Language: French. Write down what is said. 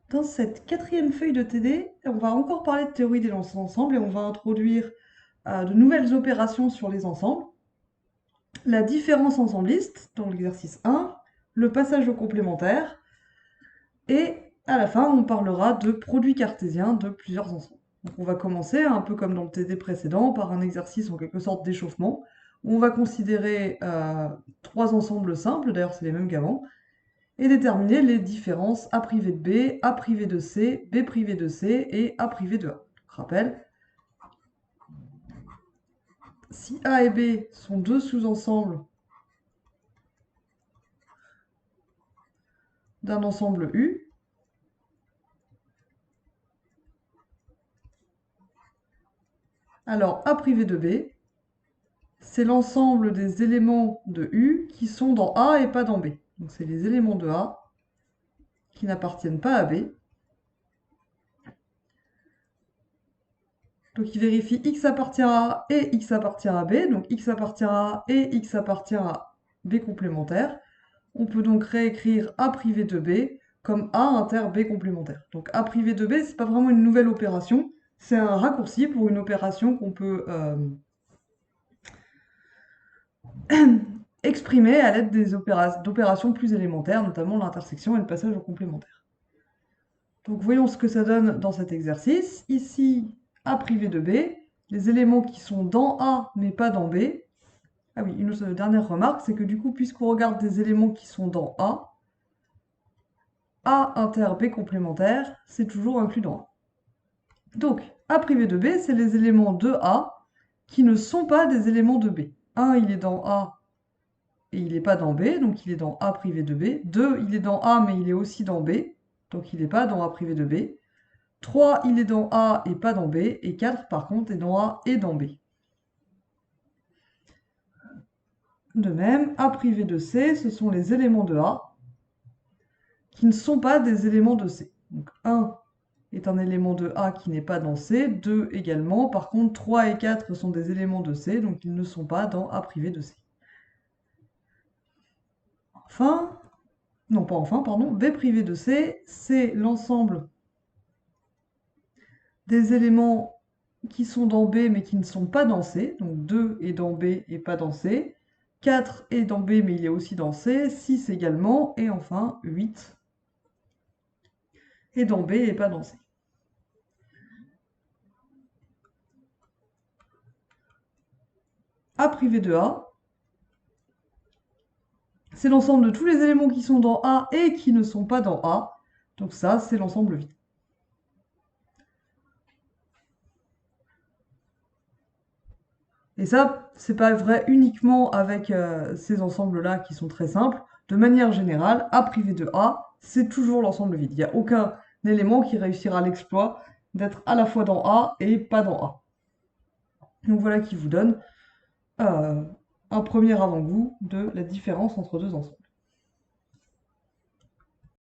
Dans cette quatrième feuille de TD, on va encore parler de théorie des ensembles et on va introduire de nouvelles opérations sur les ensembles. La différence ensembliste, dans l'exercice 1, le passage au complémentaire, et à la fin, on parlera de produits cartésiens de plusieurs ensembles. Donc on va commencer, un peu comme dans le TD précédent, par un exercice en quelque sorte d'échauffement, où on va considérer trois ensembles simples, d'ailleurs c'est les mêmes qu'avant, et déterminer les différences A privé de B, A privé de C, B privé de C et A privé de A. Donc, rappel, si A et B sont deux sous-ensembles d'un ensemble U, alors A privé de B, c'est l'ensemble des éléments de U qui sont dans A et pas dans B. Donc c'est les éléments de A qui n'appartiennent pas à B. Donc il vérifie X appartient à A et X appartient à B. Donc X appartient à A et X appartient à B complémentaire. On peut donc réécrire A privé de B comme A inter B complémentaire. Donc A privé de B, c'est pas vraiment une nouvelle opération, c'est un raccourci pour une opération qu'on peut exprimer à l'aide d'opérations plus élémentaires, notamment l'intersection et le passage au complémentaire. Donc voyons ce que ça donne dans cet exercice. Ici, A privé de B, les éléments qui sont dans A mais pas dans B. Ah oui, une autre dernière remarque, c'est que du coup, puisqu'on regarde des éléments qui sont dans A inter B complémentaire, c'est toujours inclus dans A. Donc, A privé de B, c'est les éléments de A qui ne sont pas des éléments de B. 1, il est dans A et il n'est pas dans B, donc il est dans A privé de B. 2, il est dans A mais il est aussi dans B, donc il n'est pas dans A privé de B. 3, il est dans A et pas dans B. Et 4, par contre, est dans A et dans B. De même, A privé de C, ce sont les éléments de A qui ne sont pas des éléments de C. Donc 1 est un élément de A qui n'est pas dans C, 2 également. Par contre, 3 et 4 sont des éléments de C, donc ils ne sont pas dans A privé de C. Enfin, non pas enfin, pardon, B privé de C, c'est l'ensemble des éléments qui sont dans B mais qui ne sont pas dans C. Donc 2 est dans B et pas dans C. 4 est dans B mais il est aussi dans C. 6 également. Et enfin 8 est dans B et pas dans C. A privé de A, c'est l'ensemble de tous les éléments qui sont dans A et qui ne sont pas dans A. Donc ça, c'est l'ensemble vide. Et ça, c'est pas vrai uniquement avec ces ensembles-là qui sont très simples. De manière générale, A privé de A, c'est toujours l'ensemble vide. Il n'y a aucun élément qui réussira l'exploit d'être à la fois dans A et pas dans A. Donc voilà qui vous donne un premier avant-goût de la différence entre deux ensembles.